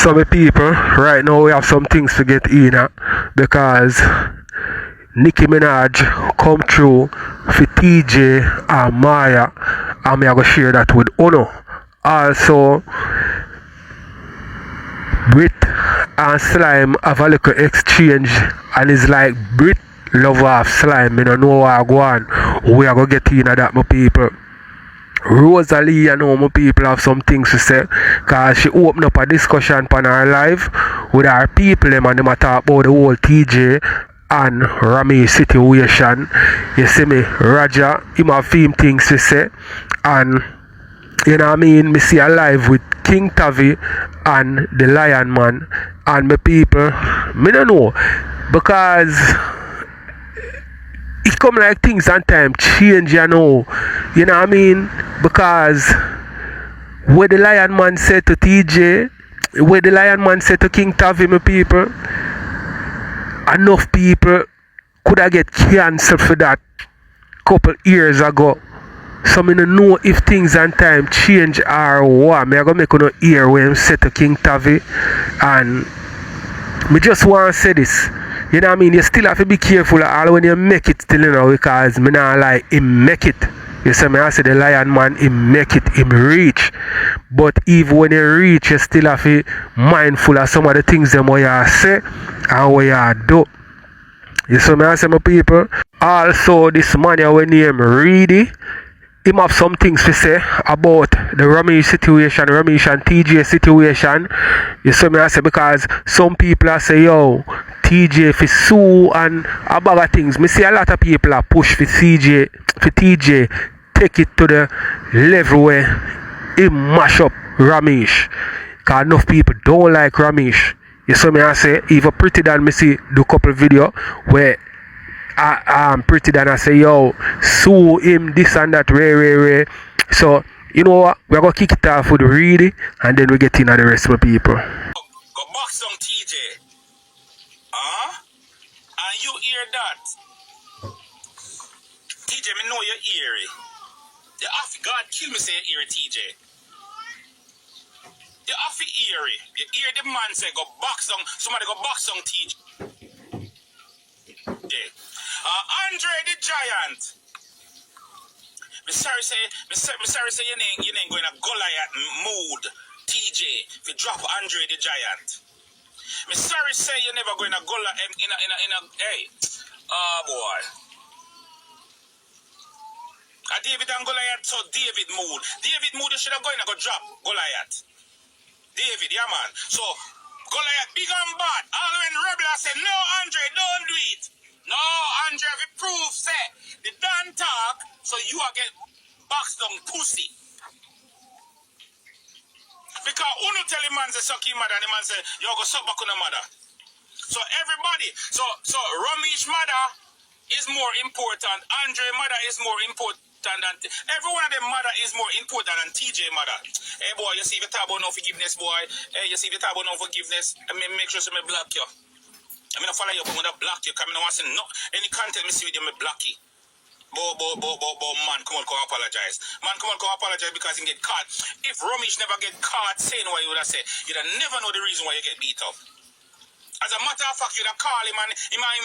So my people, right now we have some things to get in because Nicki Minaj come through for TJ and Maya, and me I go share that with Uno. Also, Brit and Slime have a little exchange, and it's like Brit love half Slime. I don't know what I go on. We are gonna get in that, my people. Rosealee, you know, my people have some things to say, because she opened up a discussion on her live with her people, and they talk about the whole TJ and Romeich situation. You see me, Roger, him have him things to say, and you know what I mean, me see a live with King Tavi and the Lion Man, and my people, me don't know, because it come like things and time change, you know what I mean, because what the Lion Man said to TJ, what the Lion Man said to King Tavi, my people, enough people could have get cancelled for that couple years ago. So I don't know if things and time change or what. I'm going to make you hear when I say to King Tavi, and I just want to say this. You know what I mean? You still have to be careful all when you make it still, you know, because me not like him make it. You see me, I say the Lion Man, him make it, him reach. But even when you reach, you still have to be mindful of some of the things them what you say and what you do. You see me, I say my people. Also, this man here when name Reedy, him have some things to say about the Romeich situation, Romeich and TJ situation. You see me, I say, because some people are say, yo, TJ for sue and a bag of things. Me see a lot of people are push for TJ take it to the level where he mash up Romeich. Because enough people don't like Romeich. You see me, I say, even Pretti than me see do couple video where I'm Pretti than I say, yo, sue him, this and that, ray. So, you know what? We're going to kick it off with Reedy, and then we get in on the rest of the people. Go box on TJ. And you hear that? TJ, me know you hear it. The God kill me say you hear it, TJ. You have to hear it. You hear the man say go box on, somebody go box on TJ. Andre the Giant. Me sorry say you ain't going to Goliath mood, TJ, if you drop Andre the Giant. Me sorry say you never going to Goliath in a hey. Oh boy. David and Goliath, so David mood. David mood, you should have going to go drop Goliath. David, yeah man. So Goliath big and bad. All when rebel I say no Andre, don't do it. No, Andre, if you prove, say, the damn talk, so you are get boxed on pussy. Because who no tell the man say suck him mother, and the man say, you go suck back on the mother. So everybody, so Romeich mother is more important, Andre mother is more important than, every one of them mother is more important than TJ mother. Hey boy, you see if you talk about no forgiveness, boy. Hey, you see if you talk about no forgiveness, I mean, make sure you block you. I'm going to follow you, but I'm going to block you. Because I don't want to see no, any content I see with you, I block you. Man, come on, apologize. Man, come on, apologize because he get caught. If Romeich never get caught saying what you would have said, you'd have never know the reason why you get beat up. As a matter of fact, you'd have called him and he might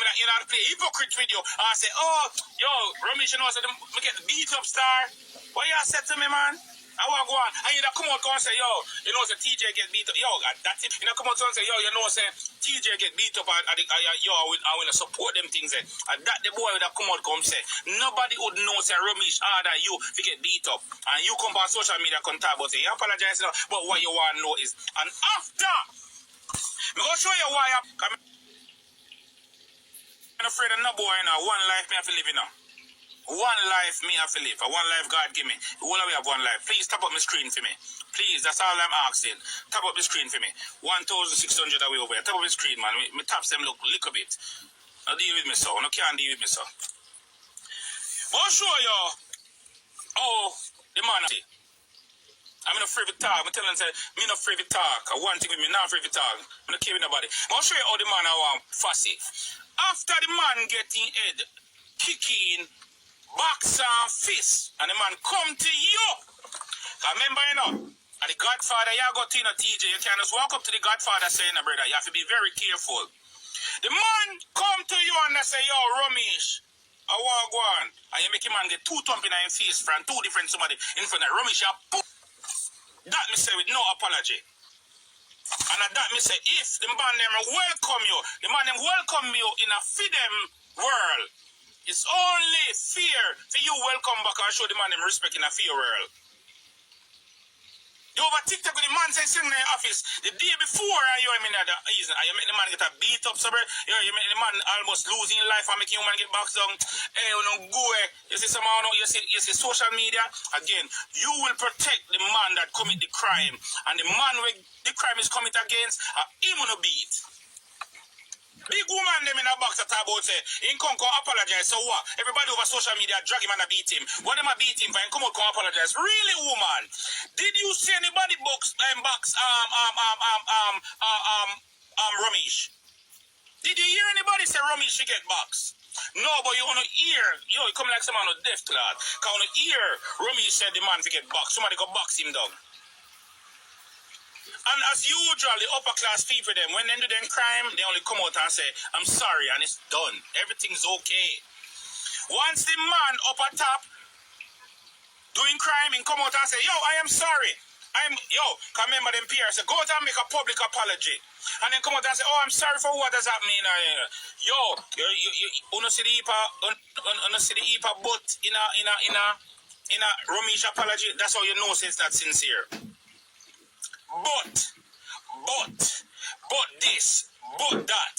play hypocrite with you. And say, oh, yo, Romeich, you know, so me get beat up, star. What you said to me, man? I want to go on. And you come out and say, yo, you know, say TJ get beat up. Yo, that's it. You know, come out and say, yo, you know, say TJ get beat up. And yo, I will support them things. And that the boy would have come out and say, nobody would know, say, Romeich harder you if you get beat up. And you come on social media and talk about it. You apologize, but what you want to know is, and after, I'm going to show you why I'm afraid of no boy now. One life me have to live in now. One life me have to live. One life God give me. All we have one life. Please tap up my screen for me. Please, that's all I'm asking. Tap up the screen for me. 1,600 away over here. Tap up the screen, man. Me taps them look a little bit. Now deal with me, so. No can't deal with me, so. I'll show you. Oh, the man. I'm not afraid to talk. I'm telling you, I'm not afraid to talk. I want to with me, not afraid to talk. I'm not caring nobody. I'll show you how the man I want fussy. After the man getting head, kicking, box and fist, and the man come to you. Remember, you know, And the Godfather, you go to TJ, you can't just walk up to the Godfather saying, brother, you have to be very careful. The man come to you and they say, yo, Romeich, I want to go on. And you make him man get two thump in his face from two different somebody in front of Romeich. That me say with no apology. And that me say, if the man them welcome you, the man them welcome you in a freedom world, it's only fear for you welcome back and show the man them respect in a fear world. You over TikTok with the man say sitting in the office the day before you make the man get a beat up, so you make the man almost losing life and making human get back down. Hey, you know, go you see somehow you see social media again. You will protect the man that commit the crime, and the man where the crime is commit against, him gonna beat. Big woman them in a box that about say, he come apologize. So what? Everybody over social media drag him and beat him. What them a beat him for? He come apologize. Really, woman? Did you see anybody Romeich? Did you hear anybody say Romeich should get box? No, but you wanna hear, you come like someone on deaf clad. Cause wanna hear Romeich said the man to get box. Somebody go box him down. And as usual, the upper class people them, when they do them crime, they only come out and say, I'm sorry, and it's done. Everything's okay. Once the man up at top doing crime and come out and say, yo, I am sorry. Can remember them peers say, go out and make a public apology. And then come out and say, oh, I'm sorry for what does that mean? You see the Ipa but in a Romeich apology, that's how you know it's not sincere. But this, but that.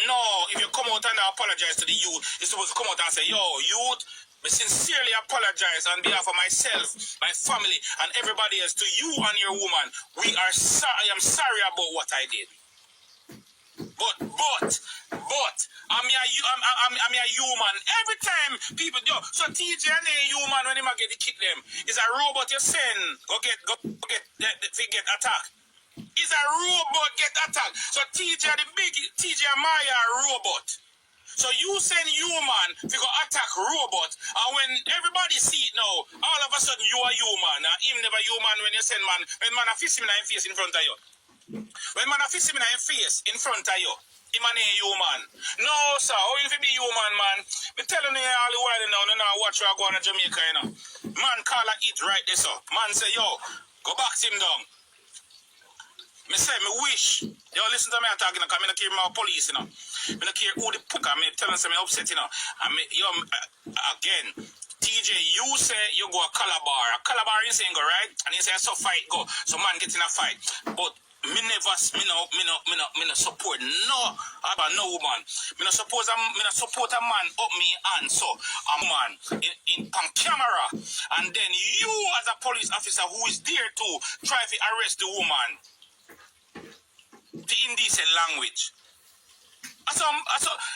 No, if you come out and apologize to the youth, you're supposed to come out and say, yo, youth, I sincerely apologize on behalf of myself, my family, and everybody else, to you and your woman. I am sorry about what I did. But I'm a human. Every time people do, so TJ and a human when they get to kick them, is a robot you send go get attack. Is a robot get attacked. So TJ the big TJ and Maya are robot. So you send human to go attack robot, and when everybody see it now, all of a sudden you are human. And him never human when you send man. When man a fist him in the face in front of you. When man a fist him in the face in front of you, him and a human. No, sir, how you be human, man? Me telling you all the while now, no watch you go on to Jamaica, you know. Man call a it right there, sir. Man say, yo, go back him down. Me say, me wish. Yo, listen to me talking, because I don't care about police, you know. I don't care who the fuck, I tell them me upset, you know. Again, TJ, you say you go a Calabar. A Calabar you say go, right? And you say, so fight go. So man get in a fight. But me no support no about no woman. Me no support a man up me and so a man in on camera, and then you as a police officer who is there to try to arrest the woman. The indecent language. So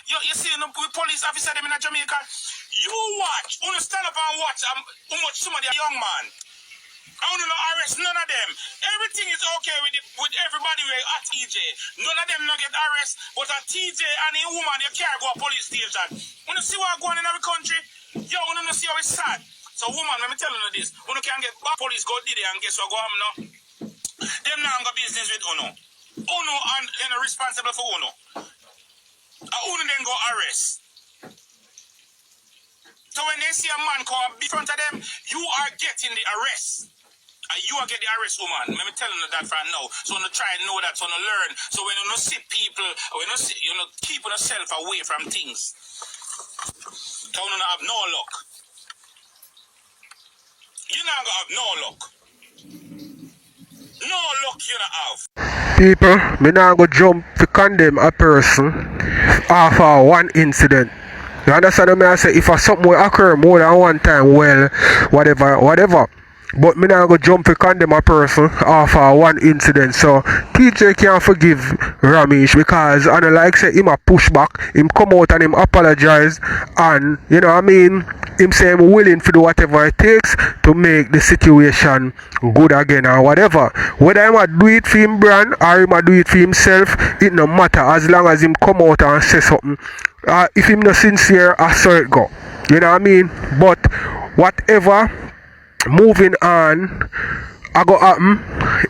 you see the police officer them in Jamaica. You watch, stand up and watch how much somebody a young man. I want to arrest none of them. Everything is okay with everybody at TJ. None of them not get arrested, but at TJ and a woman, you can't go to police station. When you see what's going on in our country, you want to see how it's sad. So woman, let me tell you this. When you can get back police, go did it and guess what go on now? Them now got business with Uno. Uno and they're responsible for Uno. Uno then go arrest. So when they see a man come in front of them, you are getting the arrest. And you are getting the arrest, woman. Let me tell you that right now. So you try and know that, so you learn. So when you see people, when you see, keep yourself away from things. So you don't have no luck. You're not gonna have no luck. No luck you don't have. People, me now go jump to condemn a person after one incident. You understand what I say? If something will occur more than one time, well, whatever. But me now go jump to condemn a person after one incident. So TJ can't forgive Romeich because I don't like say him a push back, him come out and him apologize, and you know what I mean, him say him willing to do whatever it takes to make the situation good again or whatever. Whether him a do it for him brand or him a do it for himself, it no matter as long as him come out and say something. If him not sincere, I saw it go. You know what I mean? But whatever. Moving on, I go happen,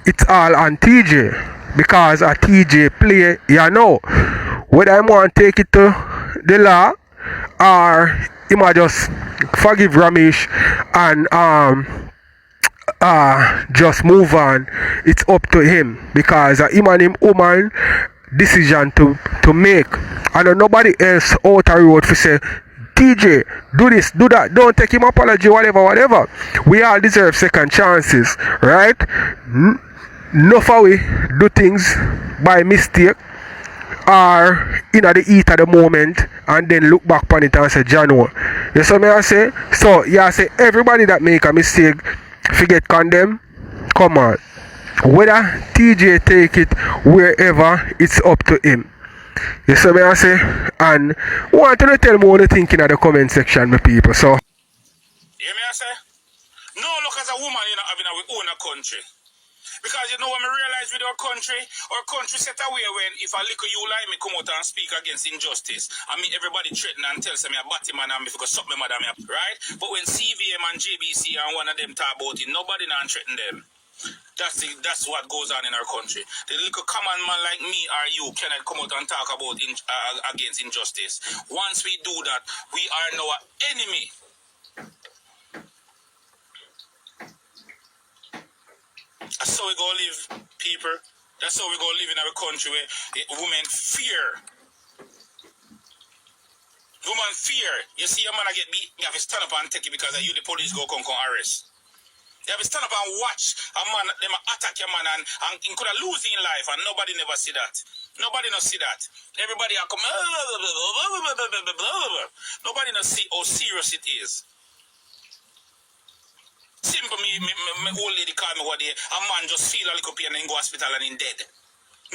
it's all on TJ. Because a TJ play, you know. Whether I want to take it to the law or he might just forgive Romeich and just move on. It's up to him because him and him woman decision to make. And nobody else out the road for say TJ, do this, do that, don't take him apology, whatever. We all deserve second chances, right? No for we do things by mistake or in the heat of the moment and then look back on it and say, Jano. You see me I say? So, yeah, I say everybody that make a mistake forget condemn. Come on. Whether TJ take it wherever, it's up to him. You see me I say? And want to tell me what you think in the comment section, my people. So, hear me I say? No, look, as a woman, you know, having our own country. Because you know when I realize with our country set away when if a little you like me come out and speak against injustice. I mean everybody threaten and tell me a batty man and me because suck me madam, right? But when CVM and JBC and one of them talk about it, nobody not threaten them. That's what goes on in our country. The little common man like me or you cannot come out and talk about against injustice. Once we do that, we are now an enemy. That's how we go live, people. That's how we go live in our country where women fear. Women fear. You see a man get beat, you have to stand up and take it because you the police go come arrest. You have to stand up and watch a man, them attack your man and he could have lose in life and nobody never see that. Nobody no see that. Everybody are come, nobody no see how serious it is. Simple, me old lady call me one day, a man just feel a little pain and go hospital and in dead.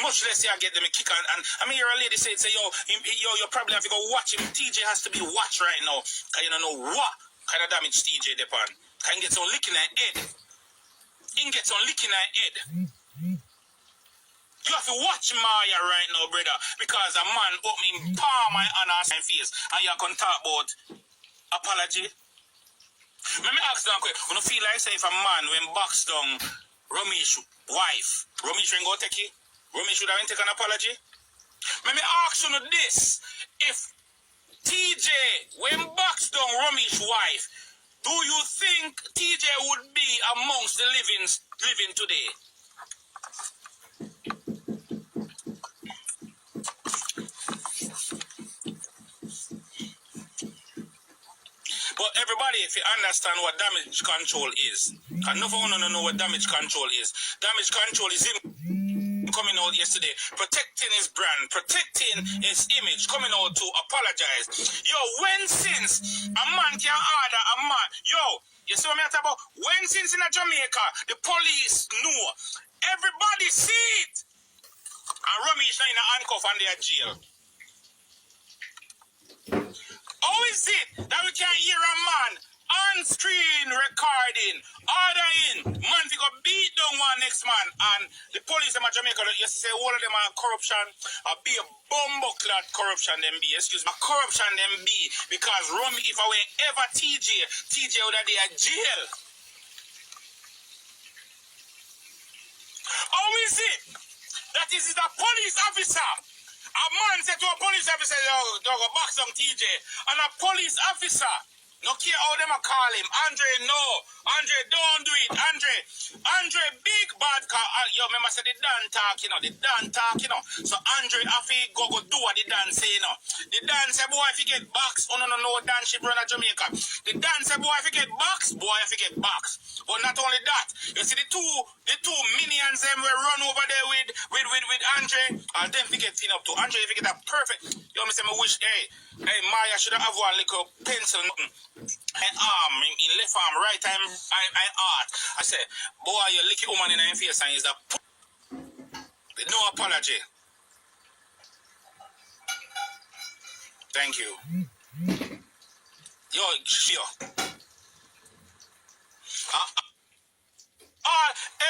Much less I get them a kick and I mean, you're a lady say, yo, you probably have to go watch him. TJ has to be watched right now. Because you don't know what kind of damage TJ depend. Can get some licking her head. He get some licking her head. You have to watch Moya right now, brother. Because a man opening palm my hand and face and you can talk about apology. Let me ask them quick. When you feel like say if a man when box down Romeich wife, Romeich ain't go take it? Romeich should have take an apology? Let me ask you this. If TJ when box down Romeich wife, do you think TJ would be amongst the living today? But everybody, if you understand what damage control is, and no one don't know what damage control is. Damage control is him coming out yesterday, protecting his brand, protecting his image, coming out to apologize. Yo, when since a man can order a man, yo, you see what I'm talking about? When since in Jamaica, the police know, everybody see it, and Romeich now in a handcuff and they are jail. How is it that we can't hear a man on screen recording, ordering, man we go beat down one next man, and the police in Jamaica, you say all of them are corruption, be a bumbo-clad corruption them be, excuse me, corruption them be, because Romeich, if I were ever TJ would have been in jail. How is it that this is a police officer? A man said to a police officer, yo, go box on TJ. And a police officer, no care how them a call him. Andre, no. Andre, don't do it. Andre, big bad car. Yo, remember say the Dan talk, you know. The Dan talk, you know. So Andre, have to go do what the Dan say, you know. The Dan say, boy, if you get box, oh no, Dan ship run at Jamaica. The Dan say, boy, if you get box, boy, if you get box. But not only that, you see the two minions them will run over there with Andre, and then we get up to Andre, if you get that perfect. You know me say, me wish, hey, Moya should have one little pencil, nothing. And arm, in left arm, right arm, I art. I say, boy, you lick your woman in her face and is that no apology. Thank you. Yo, sure.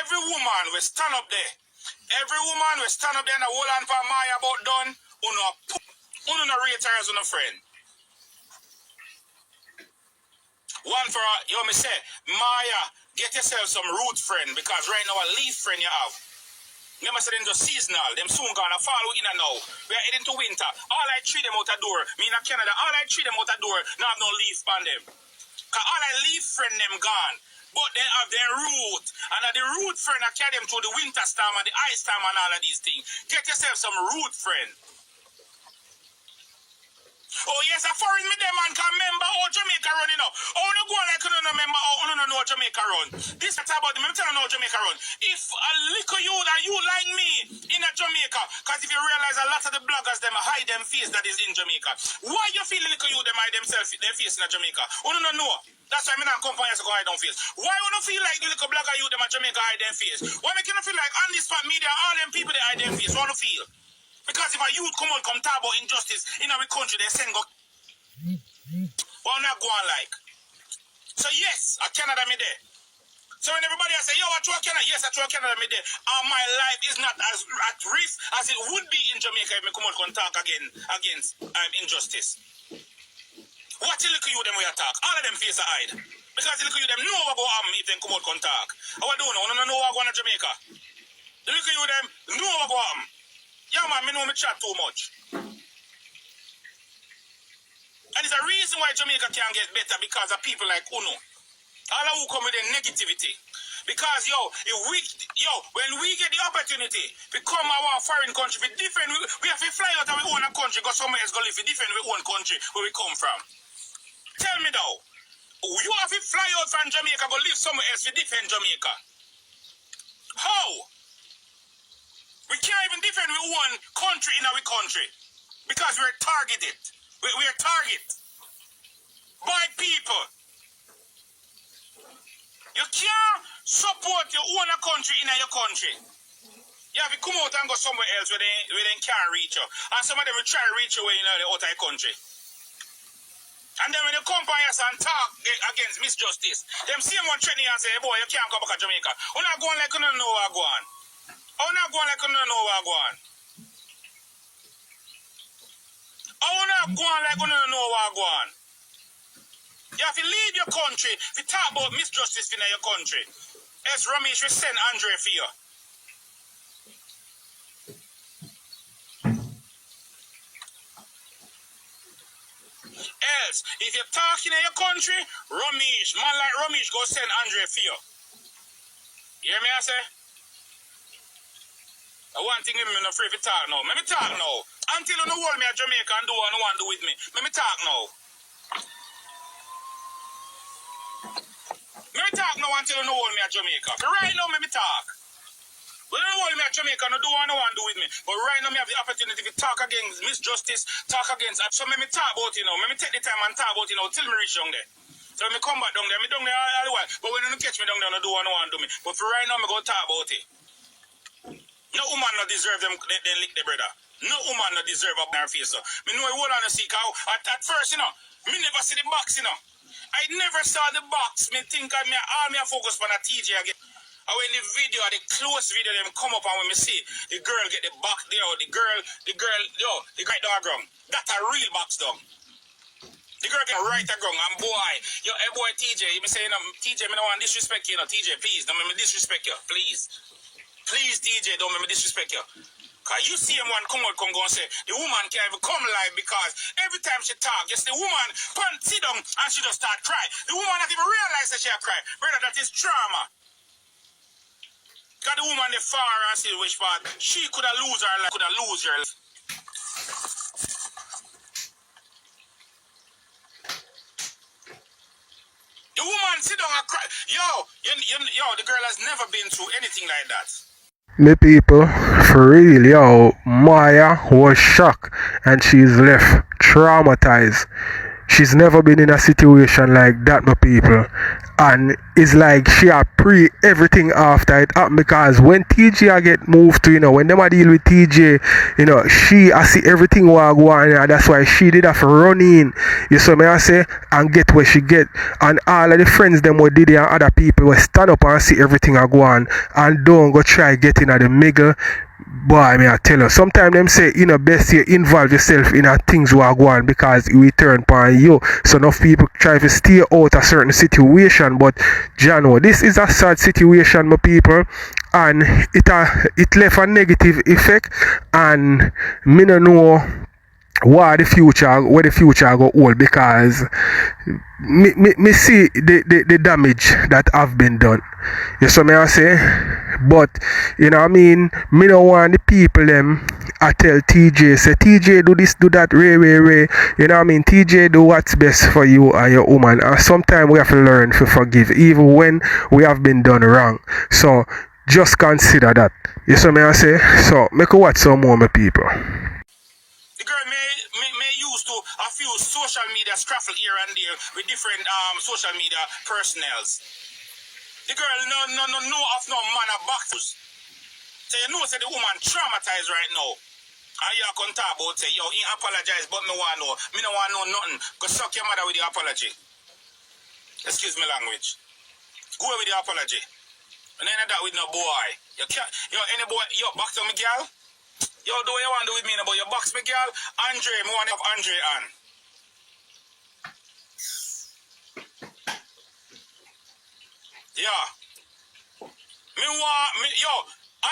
Every woman will stand up there. Every woman will stand up there and hold on for Moya about done. Uno no rate her as a friend. One for her, you know me say, Moya, Get yourself some root friend, because right now a leaf friend you have. Them say them just seasonal. Them soon gonna fall in and now. We are heading to winter. All I treat them out the door. Me in Canada, all I treat them out the door. Now have no leaf on them. Cause all I leaf friend them gone. But they have their root. And the root friend I carry them through the winter storm and the ice storm and all of these things. Get yourself some root friend. Oh yes, I foreign me them man can remember how Jamaica run, you know. Oh no go like you don't remember how no know Jamaica run. This is about them. I'm telling you how Jamaica run. If a little you that you like me in a Jamaica, because if you realize a lot of the bloggers them hide them face that is in Jamaica. Why you feel little you them hide themselves their face in a Jamaica? Oh no know. That's why I'm not come for you to go hide them face. Why you don't feel like the little blogger you them at Jamaica hide them face? Why make you not feel like on this spot media all them people they hide them face? Why don't feel? Because if a youth come talk about injustice in our country, they send go. Well, not go on like. So yes, I Canada me there. So when everybody say, yo, I try Canada, yes, I try Canada me there. My life is not as at risk as it would be in Jamaica if me come out talk against injustice. What you look at you them we attack? All of them face a hide. Because you look at you them know what go on if they come out talk. How I don't know what go on in Jamaica. You look at you them know what go on. Yeah, man, me know me chat too much. And it's a reason why Jamaica can't get better because of people like Uno. All of who come with their negativity. Because, when we get the opportunity to come our foreign country, we have to fly out of our own country, go somewhere else, go live, defend our own country where we come from. Tell me now, you have to fly out from Jamaica, go live somewhere else to defend Jamaica. How? We can't even defend our own country in our country because we're targeted. We are targeted by people. You can't support your own country in your country. You have to come out and go somewhere else where they can't reach you. And some of them will try to reach you in the outer country. And then when you come by us and talk against misjustice, them same one training and say, boy, you can't come back to Jamaica. You're not going like you don't know what go on. You're not going like you don't know what go on. You're not going like you don't know what go on. You have to leave your country to talk about misjustice in your country. As Romeich will send Andre for you. Else, if you're talking in your country, Romeich, man like Romeich go send Andre for you. You hear me I say? One thing I'm not afraid to talk now. Let me talk now. Until you know hold me at Jamaica and do what you want to do with me. Let me talk now. Let me talk now until you know hold me at Jamaica. Right now, let me talk. Well, you hold me at Jamaica and do what you want to do with me. But right now, I have the opportunity to talk against misjustice, talk against. So let me talk about it now. Let me take the time and talk about it now till me reach down there. So let me come back down there. Me down there all the while. But when you catch me down there, I do what you want to do me. But for right now, I'm going to talk about it. No woman not deserve them lick the brother. No woman not deserve up their face. So. Me know I hold on to see how at first, me never see the box, I never saw the box. Me think all me focus on a TJ again. And when the video, the close video, them come up and when me see the girl get the box, the girl, the dog wrong. That's a real box dog. The girl get right a ground and boy, boy TJ, you be saying, TJ, me don't want disrespect you, TJ, please, don't make me disrespect you, please. Please, TJ, don't make me disrespect you. Because you see him one come go and say, the woman can't even come live because every time she talk, yes, the woman sit down and she just start cry. The woman not even realize that she cry. Brother, that is trauma. Because the woman the far and see which part, she could have lose her life, The woman sit down and cry. Yo, the girl has never been through anything like that. Me people, for real, Moya was shocked and she's left traumatized. She's never been in a situation like that, my people. And it's like she had pre everything after it happened because when TJ get moved to, when them a deal with TJ, she I see everything what go on, and that's why she did have to run in. You saw me I say and get where she get. And all of the friends them what did it and other people will stand up and see everything I go on and don't go try getting at the middle. Boy, me I tell you, sometimes them say, you know, best you involve yourself in a things what go on because it will turn upon you. So enough people try to stay out a certain situation, but Jano, this is a sad situation, my people, and it left a negative effect, and me no know where the future go hold, because me see the damage that have been done. You see me I say? But you know what I mean, me don't want the people them I tell TJ say TJ do this, do that, Ray. You know what I mean? TJ do what's best for you and your woman. And sometimes we have to learn to forgive even when we have been done wrong. So just consider that. You see me I say? So make a watch some more, my people. The girl may use to a few social media scraffle here and there with different social media personnels. The girl no of no man of back. So you know say the woman traumatized right now. And you can talk about say, yo, he apologize, but me want know. Me no want know nothing. Go suck your mother with the apology. Excuse me language. Go with the apology. And then that with no boy. You can't, any boy, back to me girl. Yo, do what you want to do with me now, but you box me, girl. Andre, me want to have Andre on. Yeah.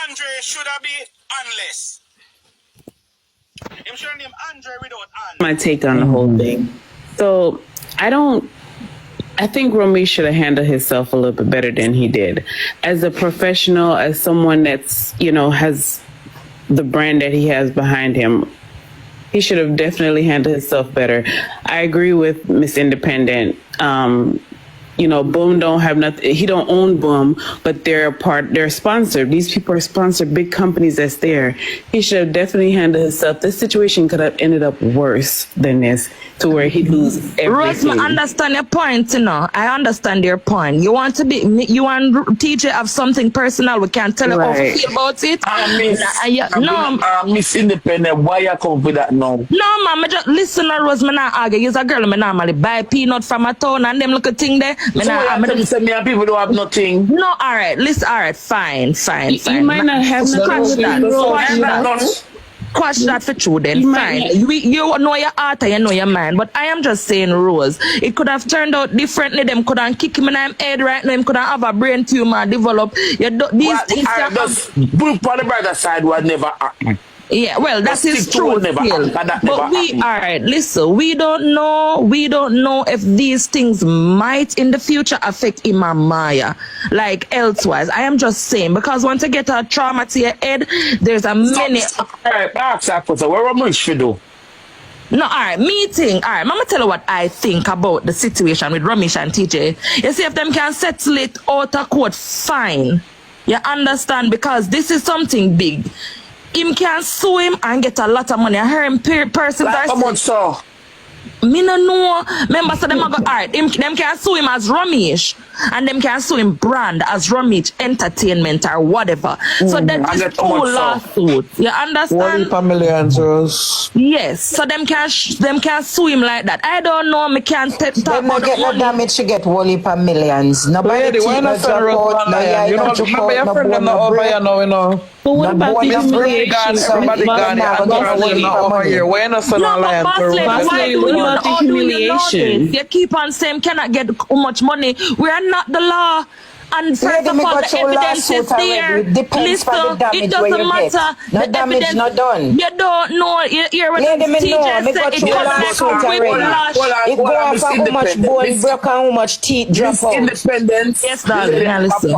Andre should have be unless. I'm sure name Andre without on. My take on the whole thing. So, I think Romeich should have handled himself a little bit better than he did. As a professional, as someone that's, has the brand that he has behind him, he should have definitely handled himself better. I agree with Miss Independent. Boom don't have nothing. He don't own Boom, but they're sponsored. These people are sponsored, big companies that's there. He should have definitely handled himself. This situation could have ended up worse than this, to where he'd lose everything. Rose, I understand your point, I understand your point. You want TJ have something personal, we can't tell you how to feel about it. Miss Independent, why you come with that now? No, man, just listen to Rose, me not argue. You're a girl, me normally buy peanut from a town and them little thing there. So you say me and people don't have nothing? No, alright, listen, alright, fine. You might not have Quash that for true then, fine. You know your heart and you know your mind, but I am just saying, Rose, it could have turned out differently. Them could have kicked him in the head right now. Him could have a brain tumor develop. These things put on the brighter side what never happened. Yeah, well, that is true still. But listen, we don't know if these things might in the future affect him and Maya, like elsewise. I am just saying, because once you get a trauma to your head, there's a many. Alright, ask that question. What Romeich should do? No, Mama tell you what I think about the situation with Romeich and TJ. You see, if them can settle it out of court, fine. You understand? Because this is something big. Him can sue him and get a lot of money. I heard him persons like how much so? Me no know. Remember, so them go alright. Them can sue him as Romeich, and them can sue him brand as Romeich Entertainment or whatever. So that is two lawsuits. You understand? 1 million euros. Yes. So them can sue him like that. I don't know. Me can't talk about get no damage. She get 1 millions. Nobody. Why not send her out? You know, remember your friend them not over here now, you know. But what about the humiliation? Everybody gone. I'm not over here. Why not send her lion? What about the humiliation? You keep on saying cannot get much money. We are not the law. And first of all, the evidence is there. Listen, it doesn't matter. No damage, not done. You don't know. You hear what TJ said? It goes like a whiplash. It goes off how much bone broke and how much teeth drop out. Independence. Yes, darling. Now listen.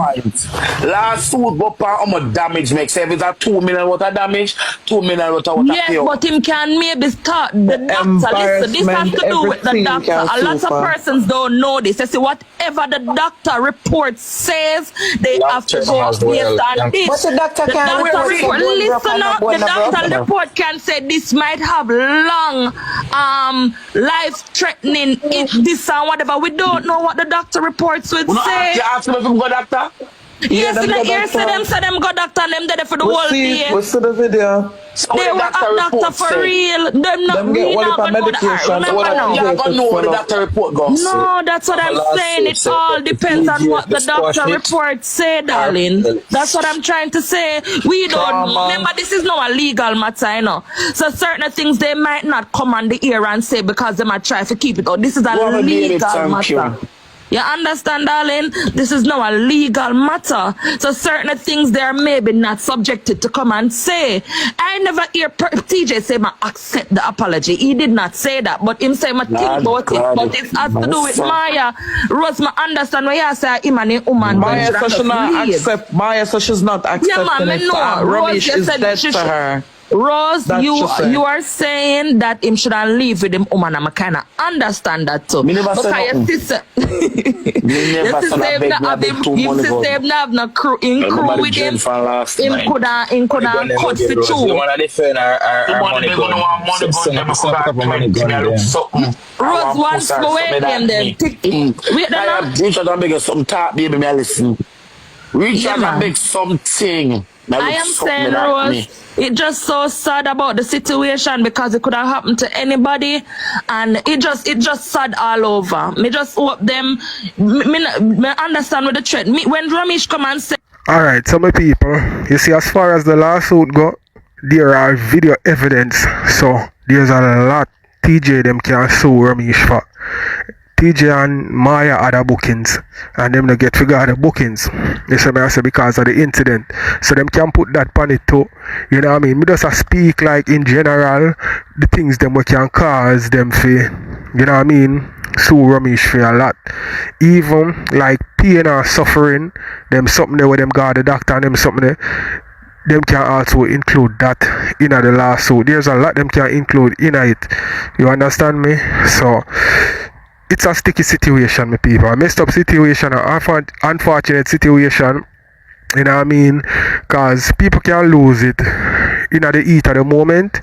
Last suit go for how much damage makes. If it's a 2 million worth of damage, 2 million worth of yes, but him can maybe start the doctor. Listen, this has to do with the doctor. A lot of persons don't know this. They say whatever the doctor reports says, they have to go based on this. But the doctor can listen up. The doctor report can say this might have long, life-threatening this and whatever. We don't know what the doctor reports would say. You ask him if he go doctor? Yes, in the ear say them go doctor and them there for the whole day. We see the video. So They what were the a doctor report for say? real. Them not Them get we what not if a gonna go there. medication? Remember Well, now. you're gonna know what the doctor report goes. No, that's what I'm saying. It all depends on what the doctor report say, darling. That's what I'm trying to say. We don't remember this is not a legal matter, you know. So certain things they might not come on the ear and say because they might try to keep it. Oh, this is a legal matter. You understand, darling? This is now a legal matter. So certain things they are maybe not subjected to come and say. I never hear TJ say, "Ma accept the apology." He did not say that, but him say, "Ma think about it." But it has to do with Moya. Rose, ma understand what you say. Ivany woman. Moya says she's not accept. Moya says she's not accepting it. Romeich is dead to her. Rose, you are saying that him shouldn't leave with him woman. I kind of understand that too. Me never say your sister, your sister have no crew in crew with him. Him coulda cut for two. Rose wants to wait him then. Wait Richard and beg some talk, baby. Me listen. Richard and beg something. I am saying, Rose, it's just so sad about the situation because it could have happened to anybody, and it just sad all over. Me just hope them. Me understand with the threat. When Romeich come and say. All right, so my people, you see, as far as the lawsuit go, there are video evidence. So there's a lot TJ them can sue Romeich for. TJ and Moya had the bookings and them no get figure the bookings. They say because of the incident. So them can put that on it too. You know what I mean? Me just speak like in general the things them we can cause them for, you know what I mean, sue Romeich for a lot. Even like pain or suffering, them something there where them got the doctor and them something there. Them can also include that in the lawsuit. There's a lot them can include in it. You understand me? So it's a sticky situation, my people. A messed up situation, an unfortunate situation. You know what I mean? Because people can lose it in the heat of the moment.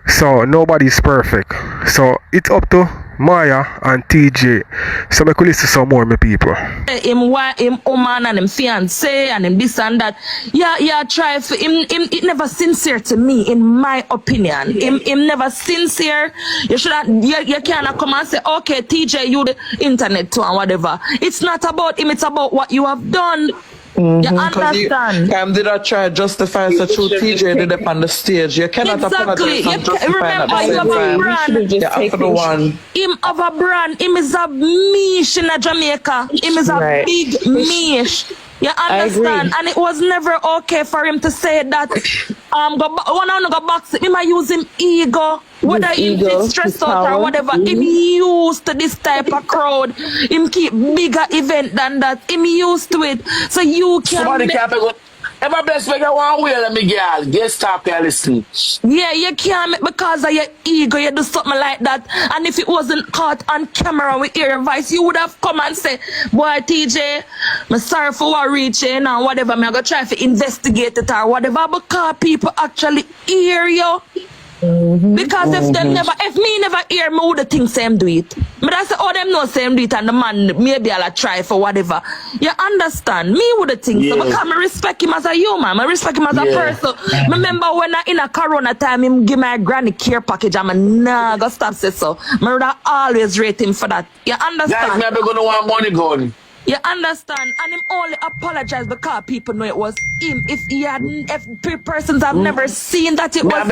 So nobody's perfect. So it's up to Moya and TJ. So I could listen to some more, my people. Him woman and him fiance and him this and that. Yeah, try for him. It never sincere to me, in my opinion. Him never sincere. You shouldn't. You cannot come and say, okay, TJ, you the internet too and whatever. It's not about him. It's about what you have done. You understand? Did I try to justify such a TJ did up on the stage? You cannot apologize and justify at the same time. Him have a brand. Him is a mish in Jamaica. Him is a big mish. You understand? And it was never okay for him to say that. Go box. Him might use him ego. Whether he is stressed out or whatever, him used to this type of crowd. Him keep bigger event than that. Him used to it. So you can. Somebody can't go. Ever best make one way, let me girl. Get stop here, listen. Yeah, you can't because of your ego, you do something like that. And if it wasn't caught on camera with your voice, you would have come and say, boy, TJ, I'm sorry for what reaching and whatever. I'm going to try to investigate it or whatever. Because people actually hear you. Because if me never hear me would think same do it. But I say, oh, them know same do it and the man maybe I'll try for whatever. You understand? Me would think so because I respect him as a human. I respect him as a person. Remember when I in a corona time him give my granny care package, I'm nah go stop say so. I would always rate him for that. You understand? Guys, maybe gonna want money gone. You understand? And him only apologized because people know it was him. If persons have never seen that it was him.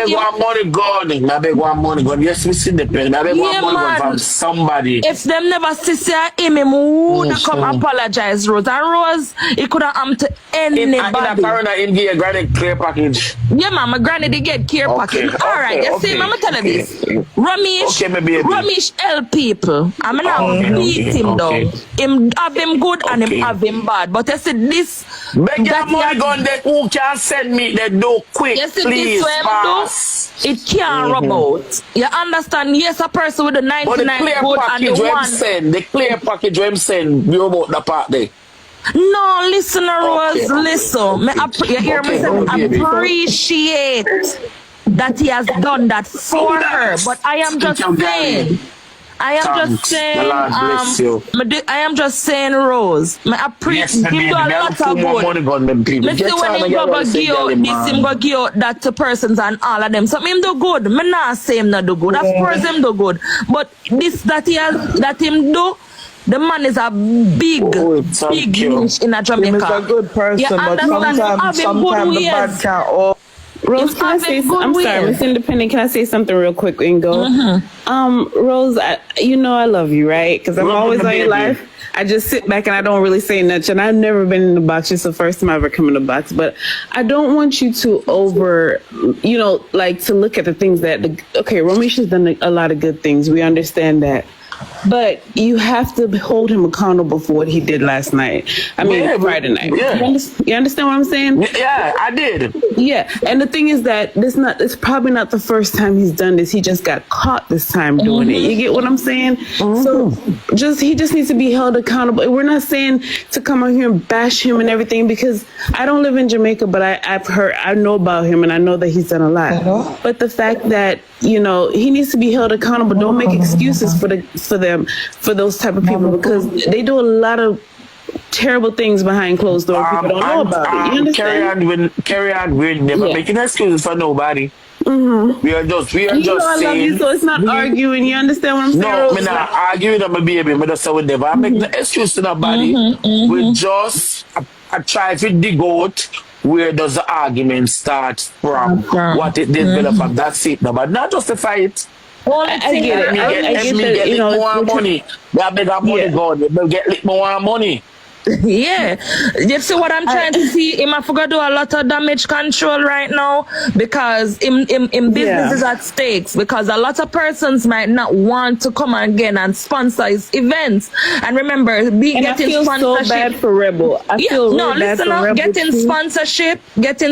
I beg one money gone. Yes, we see the pen. I beg one money gone from somebody. If them never see him would come apologize, Rose. And Rose, it could have happened to anybody. In a corona, in get a granny care package. Yeah, man, my granny did get care package. Alright, you see, Mama tell you this. Romeich help people. I'm not beat him down. Him have him good and him have him bad. But I said this. Beg your money gun that who can send me the do quick, please, pass. It can't rub out. You understand? Yes, a person with the 99 good and the one. The clear package when send you about the part there. No, listen, Rose, listen. You hear me say, appreciate that he has done that for her. But I am just saying, I am just Thanks. saying, The Lord bless you. I am just saying, Rose. Yes, Him do baby. a Me lot have two of more good. money gun them people. Me see Get when time him and go get give out girl, this, him man. go give out that to persons and all of them. So him do good. Me not say him not do good. Of course him do good. But this that him do, the man is a big niche in a Jamaica. Him is a good person, You but understand? sometimes the bad can't all. Rose, can I say? I'm sorry, Miss Independent. Can I say something real quick and go? Rose, you know I love you, right? Because I'm always on your life. I just sit back and I don't really say much. And I've never been in the box. It's the first time I ever come in the box. But I don't want you to to look at the things that Romeich has done a lot of good things. We understand that. But you have to hold him accountable for what he did last night. I mean, Friday night. Yeah. You understand what I'm saying? Yeah, I did. Yeah, and the thing is that it's probably not the first time he's done this. He just got caught this time doing it. You get what I'm saying? So he just needs to be held accountable. We're not saying to come out here and bash him and everything, because I don't live in Jamaica, but I know about him and I know that he's done a lot. But the fact that he needs to be held accountable. Don't make excuses for those type of people, because they do a lot of terrible things behind closed doors. People don't know about it. You understand? Carry on. We're never making excuses for nobody. We are just saying. I love you, so it's not arguing. You understand what I'm saying? No, I'm not arguing with my baby. I just say we never make no excuse to nobody. We just I try to dig out where does the argument start from, what it developed from. That's it. No, but not justify it. I get it. I get that. More money. They have bigger money gone. They get more money. Yeah, you see what I'm trying to see? Him I forgot to do a lot of damage control right now, because in business is at stakes, because a lot of persons might not want to come again and sponsor his events. And remember, getting I feel sponsorship. So bad for Rebel. I feel no, really listen up. Getting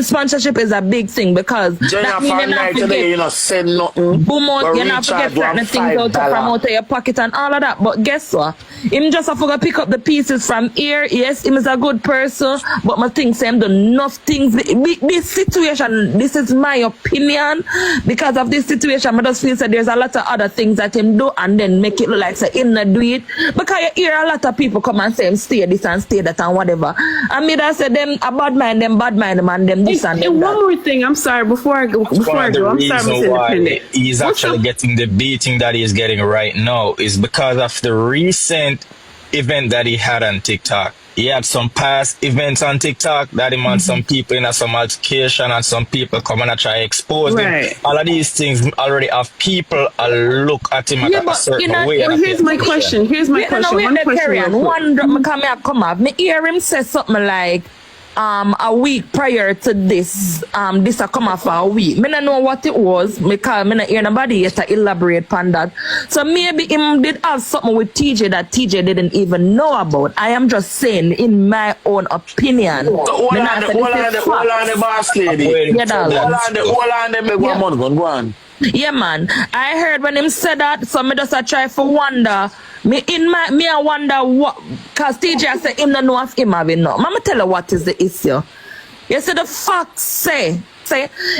sponsorship is a big thing, because that means you're not send nothing. Boom out, you're not forget certain things out to promote your pocket and all of that. But guess what? Him just have to pick up the pieces from here. Yes, him is a good person, but my things him do enough things. This situation, this is my opinion. Because of this situation, I just feel that there's a lot of other things that him do and then make it look like say him not do it. Because you hear a lot of people come and say him stay this and stay that and whatever. And me that say them a bad mind them and them this and them and that. one more thing, I'm sorry, before I go, I'm sorry, Mr. Independent. He's actually getting the beating that he's getting right now is because of the recent event that he had on TikTok. He had some past events on TikTok that he had some people in some altercation and some people coming and try to expose him. All of these things already have people look at him a certain way. Well, here's my question. One question. One drop me come up. Me hear him say something like a week prior to this, this a come off for a week. Me don't know what it was, because me not hear nobody yet to elaborate on that. So maybe him did have something with TJ that TJ didn't even know about. I am just saying, in my own opinion. Hold on the boss lady. Hold on the big one, go on. Yeah, man. I heard when him said that, so me just a try for wonder. I wonder what, cause TJ said him don't know if him have enough. Mama tell her what is the issue. You see the facts say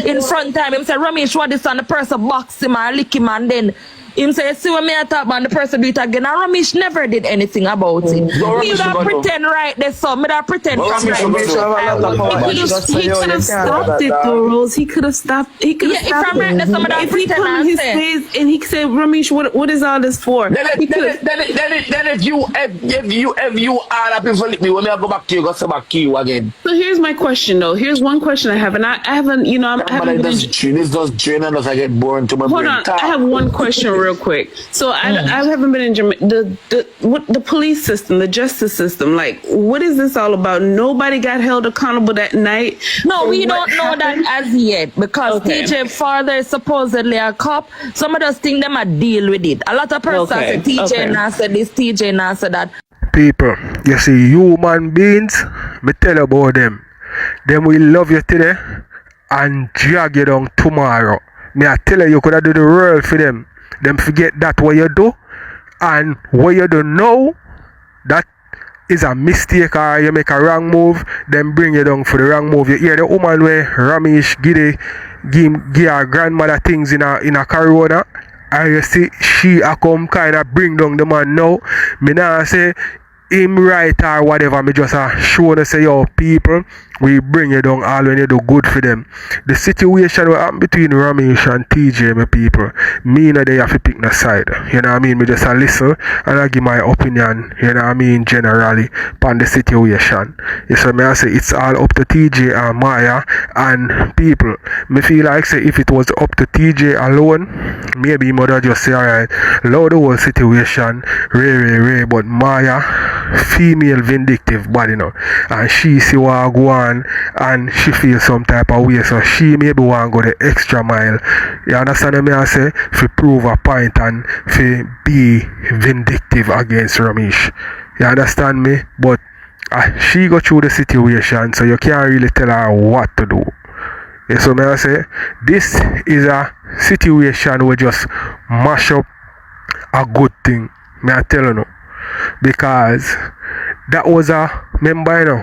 in front time him say Romeich what this and the person box him and lick him, and then him say, see when me I talk about the person do it again, and Romeich never did anything about it. Me don't pretend right there, so me don't pretend from right. He could have stopped it though, Rose. He could have stopped. He could have stopped it. If he come on his face and he said, Romeich, what is all this for? Then if you are happy for me, when I go back to you, go back to you again. So here's my question though. Here's one question I have, and I haven't, this does drain and I get boring to my brain. Hold on, I have one question real quick. So I haven't been in Jamaica. The police system, the justice system, like, what is this all about? Nobody got held accountable that night. No, we don't know that as yet, because TJ father is supposedly a cop. Some of us think them a deal with it. A lot of persons say TJ now said this, TJ now said that. People, you see, human beings, me tell you about them. Them will love you today and drag you down tomorrow. Me I tell you could have do the world for them. Them forget that what you do, and what you do now, that is a mistake, or you make a wrong move, then bring you down for the wrong move. You hear the woman where Romeich give her grandmother things in a corona, And you see, she a come kind of bring down the man now. Me nah say him right or whatever. Me just show to say, yo, people, we bring you down all when you do good for them. The situation what happened between Romeich and TJ, my people, me and they have to pick the side. You know what I mean? Me just listen and I give my opinion, you know what I mean, generally, on the situation. So me I say it's all up to TJ and Moya and people. Me feel like say if it was up to TJ alone, maybe mother just say, alright, allow the whole situation, Ray, but Moya, female vindictive body now, and she see what go on and she feel some type of way, so she maybe want go the extra mile, you understand me I say, to prove a point and to be vindictive against Romeich, you understand me, but she go through the situation, so you can't really tell her what to do. Yeah, so may I say, this is a situation where just mash up a good thing, may I tell you now. Because that was remember, you know,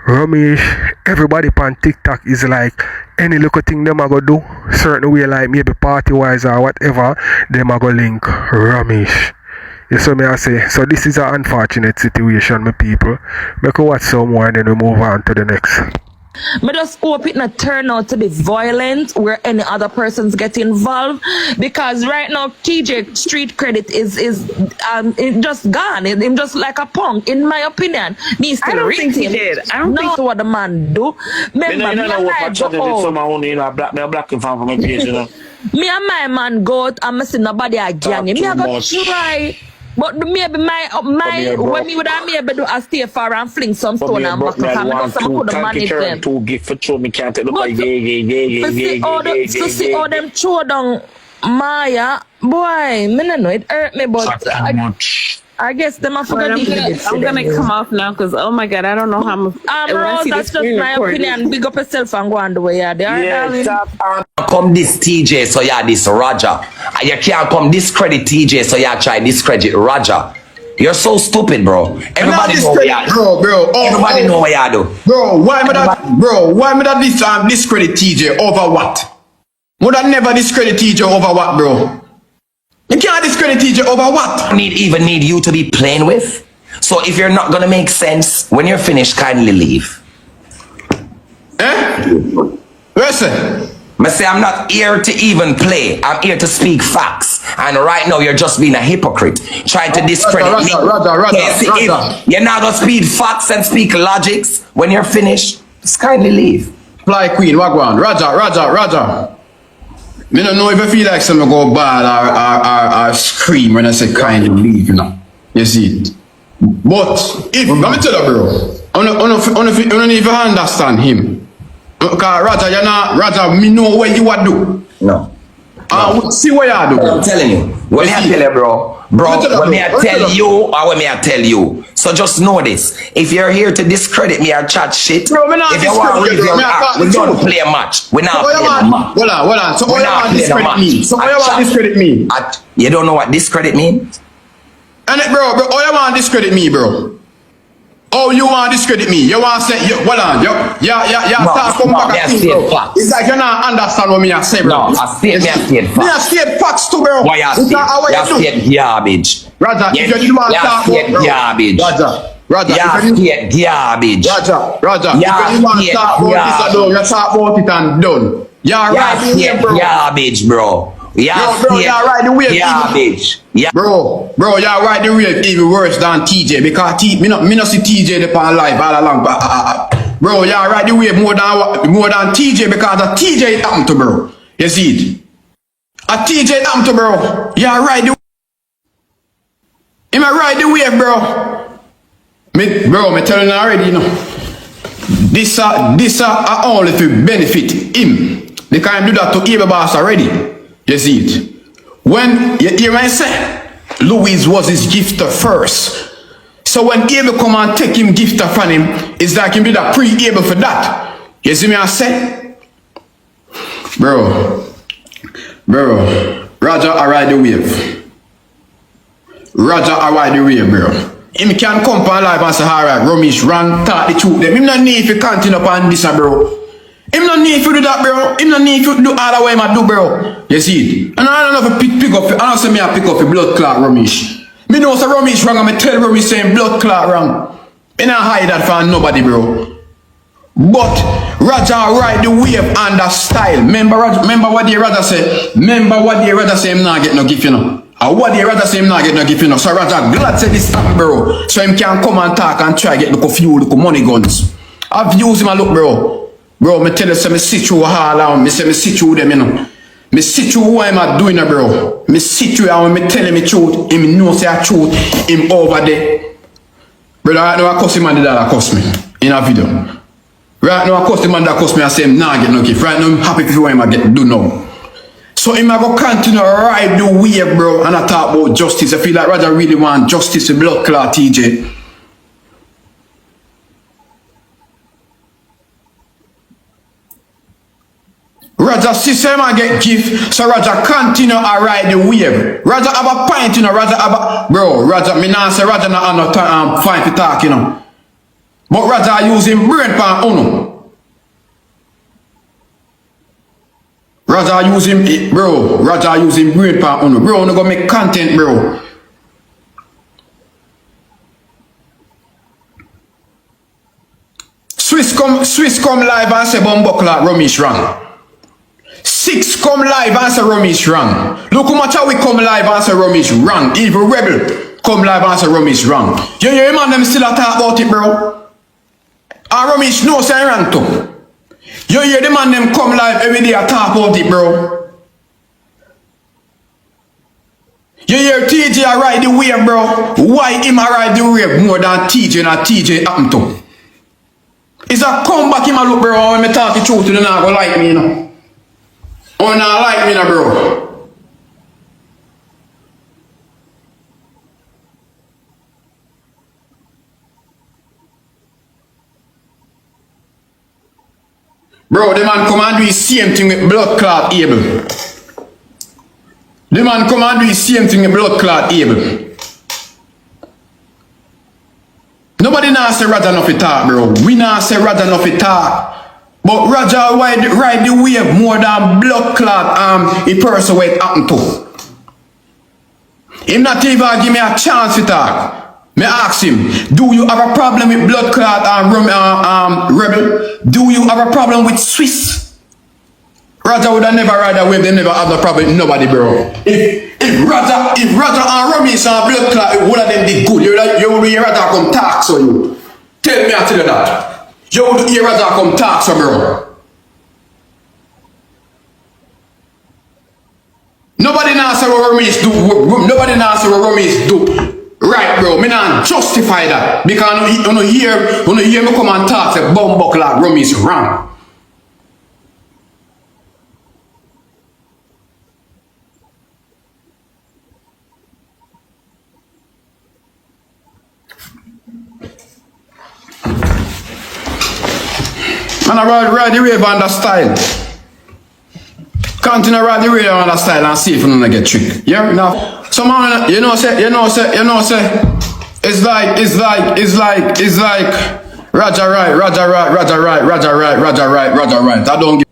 Romeich, everybody on TikTok is like, any little thing them a go do, certain way like maybe party wise or whatever, them a go link Romeich. You see me I say, so this is an unfortunate situation, my people. Make we watch some more and then we move on to the next. But just hope it not turn out to be violent where any other persons get involved, because right now TJ street credit is it just gone. Him just like a punk, in my opinion. Me still I don't think he him. did. I don't think what the man do. Remember, me and my man go out and I see nobody again. Me I go try. But maybe my when me would have maybe do a stay far and fling some stone and buckle, because I know some could manage them. To give for throw me can't take look like to see all them throw down Moya, boy, me no know it hurt me, but I guess them I forgot. I'm gonna come off now because oh my god, I don't know how much. Rose, that's just my opinion. Big up yourself and go on the way. Come this TJ, so yeah, this Roger. And you can't come discredit TJ, so yeah, try discredit Roger. You're so stupid, bro. Everybody know what you do. Bro. Everybody know what you do. Bro, why me that discredit TJ over what? Would I never discredit TJ over what, bro? You can't discredit TJ over what? I even need you to be playing with. So if you're not gonna make sense, when you're finished, kindly leave. Listen. I say I'm not here to even play. I'm here to speak facts. And right now you're just being a hypocrite, trying to discredit me. Roger. You're not gonna speak facts and speak logics. When you're finished, just kindly leave. Fly Queen, wagwan. Roger. Me don't know if I feel like someone go bad or scream when I say kindly leave, you know. You see it. But if let me tell you, bro, I don't even understand him. Because Roger, me know what you would do. No. See what you do. I'm telling you. When I tell you, bro, when me I tell you or when me I tell you. So just know this. If you're here to discredit me or chat shit, bro, if you want to review we don't play a match. We're not playing a match. Hold on. So why you want to discredit me? So why you want to discredit me? You don't know what discredit means? And bro, why you want to discredit me, bro? Oh, you want to discredit me? You want to say, hold on, come back at me, bro. It's like you not understand what me I say, bro. No, I state facts. Me I state facts too, bro. Why you state garbage? Roger, if you want to talk about garbage. Roger, you state garbage. Roger, if you want to talk about this alone, you talk about it and done. You're right, bro. Garbage, bro. Bro, you're right the way. Garbage. Bro, you're right the way even worse than TJ, because me not see TJ the pan live all along. Bro, you're right the way more than TJ, because a TJ it happened to, bro. You see it? A TJ it happened to, bro. You're right the way. Am I right the way, bro? Me telling you already, you know. This only to benefit him. They can't do that to bybz already. You see it? When you hear me say, Louis was his gifter first. So when Abel come and take him gifter from him, it's like him be that pre-Abel for that. You see me I say? Bro, Roger I ride the wave. Roger I ride the wave, bro. Him can come on live and say, alright, Romeich, run, talk the truth. Him not need to continue upon this, bro. Him no need to do that, bro. Him no need to do all the way I do, bro. You see it? And I don't know if pick up, I don't say me I pick up a blood clot Romeich. Me know say Romeich wrong, and me tell Romeich saying blood clot wrong. Me not hide that from nobody, bro. But Roger ride the wave and the style. Remember what they rather say? Remember what they rather say him not get no gift, you know. And what they rather say him not get no gift, you know. So Roger glad say this happen, bro. So him can come and talk and try get look fuel, look money guns. I've used him and look, bro. Bro, me tell you, say me sit through all out. Me say me sit through them, you know. Me sit through what I'm doing, bro. Me sit through and when me tell him the truth, him know say the truth, him over there. Brother, right now I cost him $100 cost me in a video. Right now I cost him $100 cost me, I say him nah get no gift. Right now I'm happy for what him I get do now. So him I go continue ride the wave, bro, and I talk about justice. I feel like Roger really want justice with blood clot TJ. Roger system I get gift, so Roger continue to ride the wave. Roger have a pint, you know, Roger have a... Bro, Roger, me nah say Roger not have no time fine to talk, you know. But Roger using brain pan uno. Roger using, bro, Roger using brain pan uno. Bro, no go make content, bro. Swiss come live and say Bumbuckler Romeich wrong. 6 come live and say Romeich wrong. Look how much how we come live and say Romeich wrong. Even Rebel come live and say Romeich wrong. You hear man them still a talk about it, bro. And Romeich no say wrong too. You hear the man them come live every day a talk about it, bro. You hear TJ a ride the wave, bro. Why him a ride the wave more than TJ and TJ happen to? It's a comeback him a look, bro. When me talk the truth, you don't go like me, you know. Oh, not like me, bro. Bro, the man come and do the same thing with blood clot able. The man come and do the same thing with blood clot able. Nobody now say Roger enough talk, bro. We now say Roger enough talk. But Roger ride the wave more than blood clot a person where it happened to. Him not even give me a chance to talk. Me ask him, do you have a problem with blood clot Rebel? Do you have a problem with Swiss? Roger would have never ride a wave, they never have no problem with nobody, bro. If Roger and Romeich and blood clot, one of them did good. You would hear Roger come talk, so you. Tell me I tell you that. You would hear Roger come talk, so bro. Nobody now say what Romeich do. Nobody now say what Romeich do. Right, bro. Me not justify that. Because you don't hear me come and talk say Bumbuckler Romeich wrong. And I ride the wave on the style. Continue to ride the wave on the style and see if you don't get tricked. Yeah, now. So man, you know say, it's like Roger right. I don't give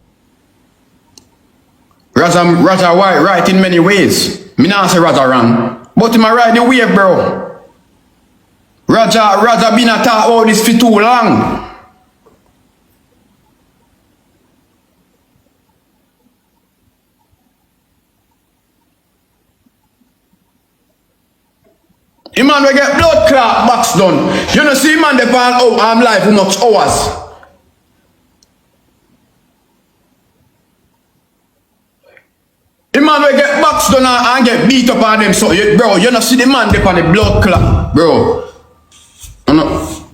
Roger right in many ways. Me not say Roger wrong. But him a ride the wave, bro. Roger been a talk about this for too long. The man will get blood clot box done. You know see man the pan I'm live for much hours. The man will get box done and get beat up on them. So bro, you know see the man the pan the blood clot, bro.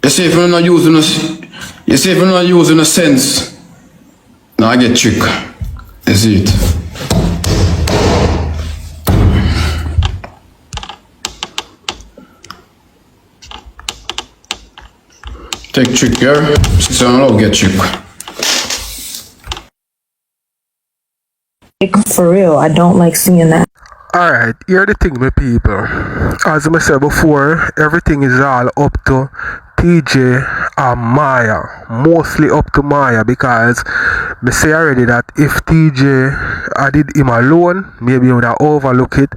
You see if you're not using a sense. Now I get trick. You see it. Take trick here, so I'll get trick. For real, I don't like seeing that. Alright, here the thing, my people. As I said before, everything is all up to TJ and Moya, mostly up to Moya, because me say already that if TJ I did him alone, maybe he would have overlook it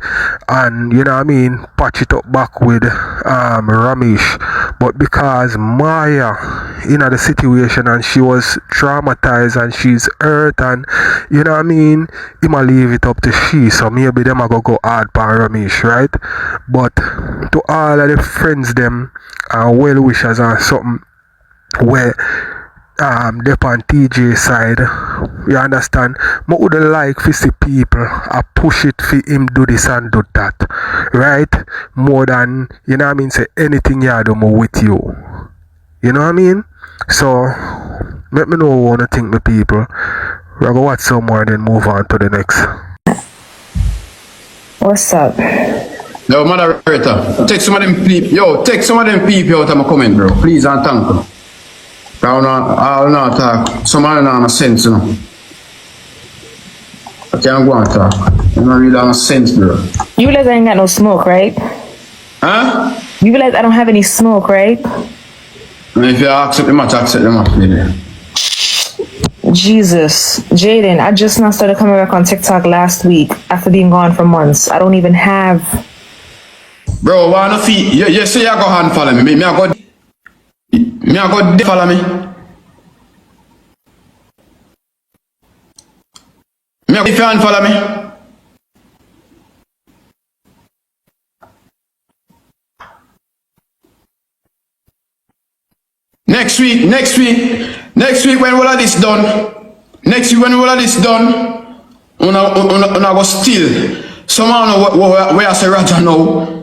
and you know what I mean, patch it up back with Romeich. But because Moya in the situation and she was traumatized and she's hurt and you know what I mean, he might leave it up to she, so maybe them are go hard for Romeich, right? But to all of the friends them and well wishers and something where dep on TJ side, you understand, I would like to see people push it for him do this and do that, right? More than, you know what I mean, say anything you do more with you, you know what I mean? So let me know what you think, my people. We're gonna watch some more and then move on to the next. What's up? Yo, moderator, take some of them people. Yo, take some of them people out of my comment, bro. Please and thank you. I'll not talk. Some of them don't have sense, you know. I can't go and talk. You don't really have sense, bro. You realize I ain't got no smoke, right? Huh? You realize I don't have any smoke, right? And if you accept the match, baby. Jesus. Jayden, I just now started coming back on TikTok last week after being gone for months. I don't even have... Bro, wanna feet? You say you go hand follow me. Me I go follow me. Me if you hand follow me. Next week when all of this done, una go steal. Someone where I say Raja now.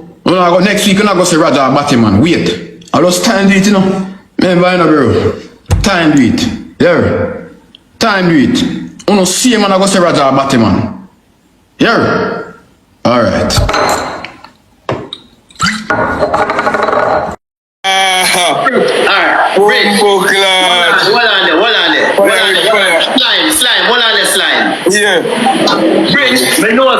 Next week, I'm not going to say Raja Batman. Wait. I'll just time to it, you know. Remember, you know, bro. Time to it. Yeah. Time to it. You know, see man, I'm going to say Raja Batman. Yeah. Alright. Alright. Bridge. Hold on there. Slime. Hold on there, slime. Yeah. Bridge, me know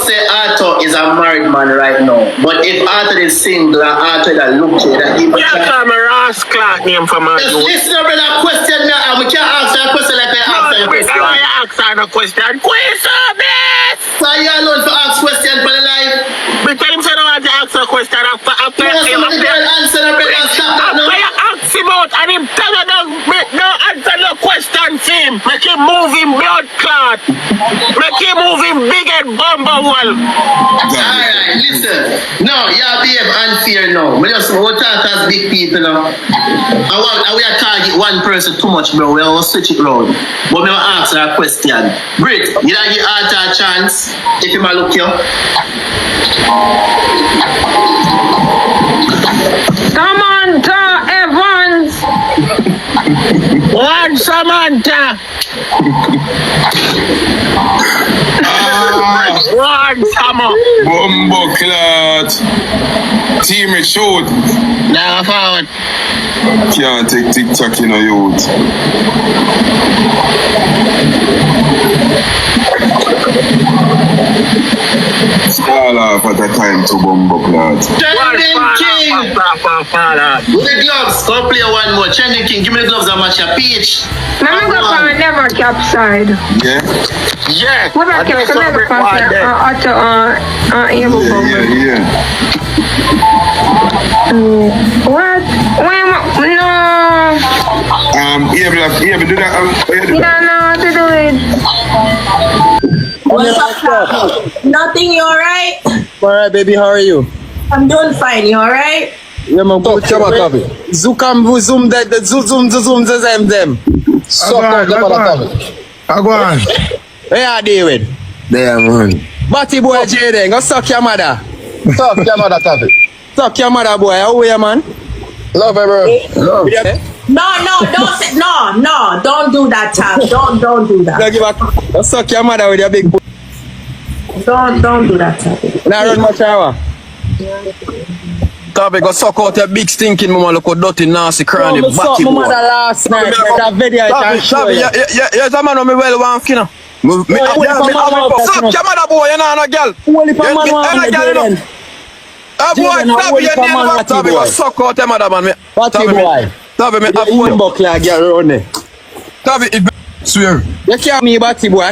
say Arthur is a married man right now. But if Arthur is single and Arthur that look to that he I'm a rascal name for my just listen to that question now, and we can't answer that question like I answer your question. I ask a question. So you alone to ask questions for the life? Because him say I want to ask a question after Somebody can answer that, but stop that now. I ask him out and him tell you no answer no question to him. Make him move him blood clot. Make him move him big and bumper wall. Alright, listen. No, you behave unfair now. We just talk as big people now. We are target one person too much, bro. We are switch it round. But we will answer that question. Brit, you don't give Arthur a chance if you might look you. Samantha Evans! One Samantha! One Samantha! Bumbo clot. Team it shoot. Now found. Can't take TikTok in a youth. Stall off at a time to Bumbo clot. Trending King! With the gloves, go play one more. Trending King, give me the gloves and match your peach. Let me go for a never cap side. Yeah? Yeah! What about cap? Never cap What? No. Yeah, but do that. You don't know how to do it. What's up? Nothing, you alright? Alright, baby, how are you? I'm doing fine, you alright? Yeah, man, go to my coffee. Zoom, them. So, I go on. Where are they with? There, man. Batty boy, Jayden, go suck your mother. Suck your mother, coffee. Suck your mother, boy. How are you, man? Love her, bro. Love. No, don't do that, Tab. Don't do that. Go suck your mother with your big boy. Don't do that, Tab. Now run my shower. Tabi, go suck out your big stinking mama, look how dirty, nasty, cranny, batty boy. suck my mother last night, that video I can show you. Yes, a man, me well want you know. Suck your mother, boy, you know, no girl. Only for man want you know. Boy, stop your name. Stop it. Suck out them other man. Party boy. Stop it. Me. Buckler girl around there. Stop it. Swear. You can't me batty boy.